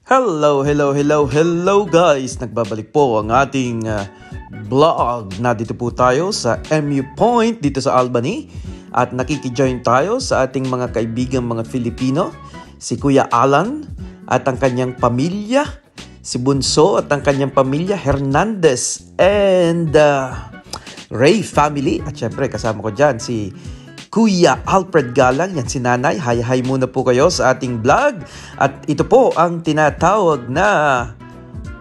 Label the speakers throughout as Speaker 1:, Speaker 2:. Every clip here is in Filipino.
Speaker 1: Hello guys! Nagbabalik po ang ating vlog na dito po tayo sa MU Point dito sa Albany at nakikijoin tayo sa ating mga kaibigang mga Filipino, si Kuya Alan at ang kanyang pamilya, si Bunso at ang kanyang pamilya, Hernandez and Ray family at syempre kasama ko dyan si Kuya Alfred Galang, yan si Nanay. Hi muna po kayo sa ating vlog. At ito po ang tinatawag na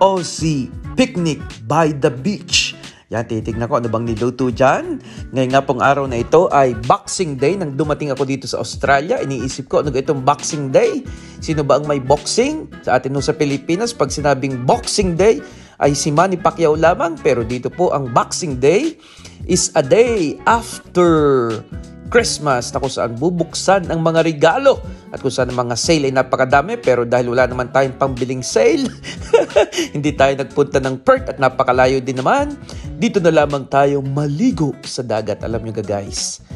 Speaker 1: Aussie Picnic by the Beach. Yan, titignan ko ano bang niluto dyan. Ngayon nga pong araw na ito ay Boxing Day. Nang dumating ako dito sa Australia, iniisip ko ano itong Boxing Day. Sino ba ang may boxing? Sa atin sa Pilipinas, pag sinabing Boxing Day, ay si Manny Pacquiao lamang. Pero dito po ang Boxing Day is a day after Christmas na kung saan bubuksan ang mga regalo at kung saan ang mga sale ay napakadami, pero dahil wala naman tayong pambiling sale hindi tayo nagpunta ng Perth at napakalayo din naman, dito na lamang tayo maligo sa dagat. Alam nyo guys,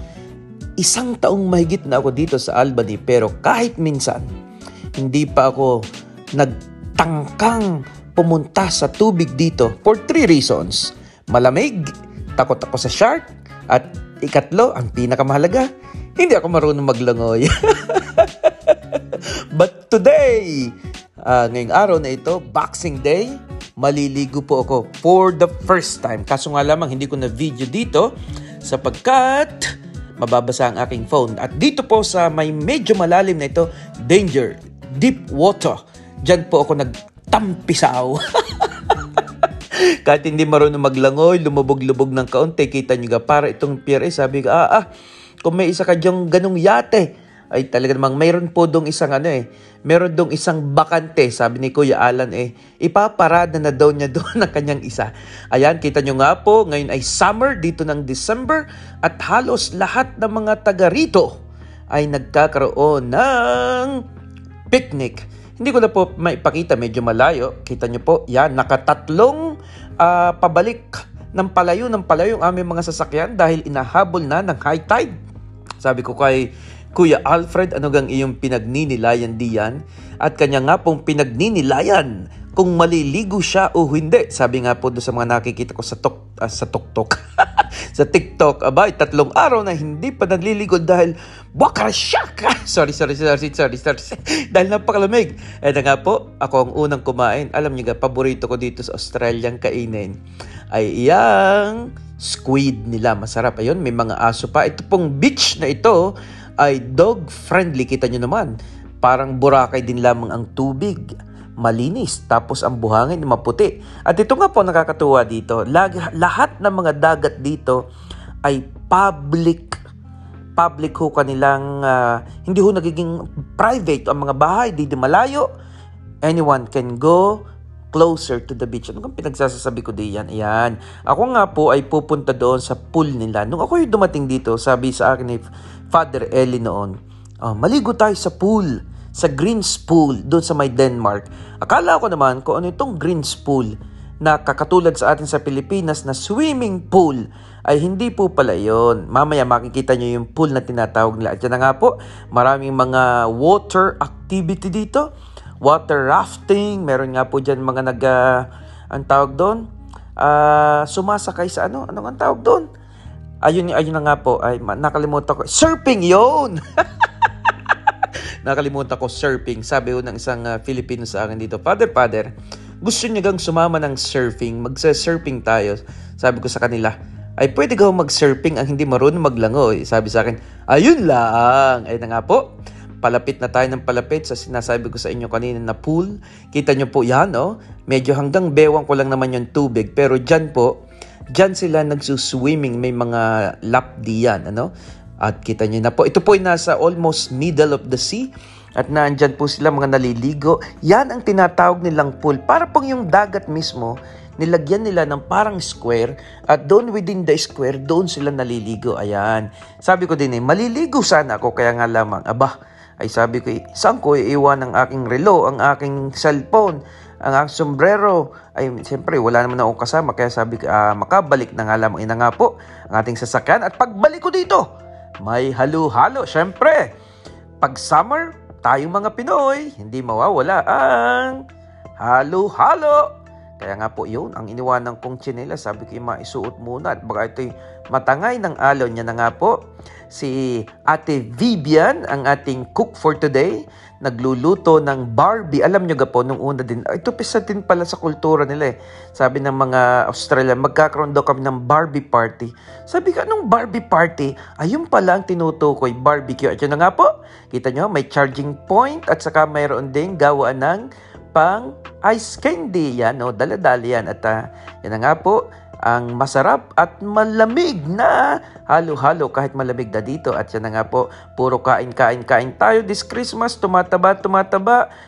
Speaker 1: 1 taong mahigit na ako dito sa Albany, pero kahit minsan hindi pa ako nagtangkang pumunta sa tubig dito for 3 reasons. Malamig, takot ako sa shark, at ikatlo, ang pinakamahalaga, hindi ako marunong maglangoy. But today, ngayong araw na ito, Boxing Day, maliligo po ako for the first time. Kaso nga lamang, hindi ko na video dito sapagkat mababasa ang aking phone. At dito po sa may medyo malalim na ito, danger, deep water, dyan po ako nagtampisaw. Kahit hindi marunong maglangoy, lumubog-lubog ng kaunti, kita nyo ga, para itong pier, sabi ka, kung may isa ka dyang ganong yate, ay talaga namang mayroon po dong isang meron dong isang bakante, sabi ni Kuya Alan, ipaparada na daw niya doon ng kanyang isa. Ayan, kita nyo nga po, ngayon ay summer, dito ng December, at halos lahat ng mga taga rito ay nagkakaroon ng picnic. Hindi ko na po maipakita, medyo malayo. Kita nyo po, yan, nakatatlong pabalik ng palayo ang aming mga sasakyan dahil inahabol na ng high tide. Sabi ko kay Kuya Alfred, ano gang iyong pinagninilayan diyan? At kanya nga pong pinagninilayan kung maliligo siya o hindi. Sabi nga po doon sa mga nakikita ko sa TikTok. Sa TikTok, abay, 3 araw na hindi pa naliligo dahil wakarasyak. Sorry. Dahil napakalamig. Eto nga po, ako ang unang kumain. Alam niyo ga, paborito ko dito sa Australian kainin ay iyang squid nila. Masarap. Ayun, may mga aso pa. Ito pong beach na ito ay dog friendly. Kita nyo naman, parang Boracay din lamang ang tubig. Malinis, tapos ang buhangin maputi. At ito nga po nakakatuwa dito, lahat ng mga dagat dito ay public ho kanilang, hindi ho nagiging private ang mga bahay, di malayo. Anyone can go closer to the beach. Ano kang pinagsasabi ko diyan? Ayan. Ako nga po ay pupunta doon sa pool nila. Nung ako yung dumating dito, sabi sa akin ni Father Eli noon, maligo tayo sa pool, sa Greens Pool, doon sa may Denmark. Akala ko naman kung ano itong Greens Pool na kakatulad sa atin sa Pilipinas na swimming pool, ay hindi po pala yun. Mamaya makikita nyo yung pool na tinatawag nila. At yan na nga po, maraming mga water activity dito. Water rafting, meron nga po dyan mga ang tawag doon, sumasakay sa ano ang tawag doon? Ayun na nga po, ay nakalimutan ko. Surfing yun! Nakalimutan ko, surfing. Sabi ko ng isang Filipino sa akin dito, Father, gusto niyo gang sumama ng surfing? Magsa-surfing tayo. Sabi ko sa kanila, ay pwede gaw mag-surfing ang hindi marunong maglangoy. Sabi sa akin, ayun lang. Ay na nga po, palapit na tayo ng palapit sa sinasabi ko sa inyo kanina na pool. Kita nyo po yan, medyo hanggang bewang ko lang naman yung tubig. Pero dyan sila nagsuswimming. May mga lap diyan, At kita nyo na po, ito po ay nasa almost middle of the sea. At naandyan po sila mga naliligo. Yan ang tinatawag nilang pool. Para pong yung dagat mismo, nilagyan nila ng parang square. At doon within the square, doon sila naliligo. Ayan. Sabi ko din maliligo sana ako. Kaya nga lamang, ay sabi ko, saan ko iiwan ang aking relo, ang aking cellphone, ang aking sombrero? Ay, siyempre, wala naman akong kasama. Kaya sabi ko, makabalik na nga lamang. Ina nga po, ang ating sasakyan. At pagbalik ko dito, may halo-halo. Siyempre, pag summer, tayong mga Pinoy, hindi mawawala ang halo-halo. Kaya nga po yun, ang iniwanan kong tsinelas, sabi ko maisuot muna at baka ito'y matangay ng alaw niya na nga po. Si Ate Vivian, ang ating cook for today, nagluluto ng Barbie. Alam nyo ga po, nung una din, ito pisa din pala sa kultura nila eh. Sabi ng mga Australian, magkakaroon daw kami ng Barbie party. Sabi ka, anong Barbie party? Ayun pala ang tinutukoy, barbecue. At yun na nga po, kita nyo, may charging point at saka mayroon ding gawaan ng pang ice candy. Yan, no? Dala-dala yan. At yan na nga po, ang masarap at malamig na halo-halo kahit malamig na dito. At yan na nga po, puro kain tayo this Christmas, tumataba.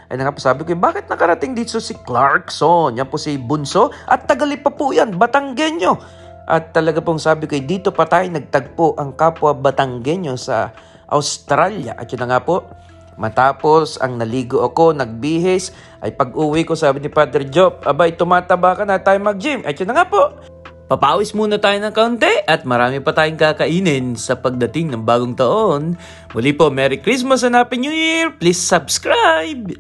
Speaker 1: Ay na nga po, sabi ko, bakit nakarating dito si Clarkson? Yan po si Bunso. At tagali pa po yan, Batanggenyo. At talaga pong sabi ko, dito pa tayo nagtagpo ang kapwa Batanggenyo sa Australia. At yun na nga po, matapos ang naligo ako, nagbihis, ay pag-uwi ko sabi ni Padre Job, abay tumataba ka na, tayo mag-gym. Ay yun na nga po, papawis muna tayo ng kaunti at marami pa tayong kakainin sa pagdating ng bagong taon. Muli po, Merry Christmas and Happy New Year! Please subscribe!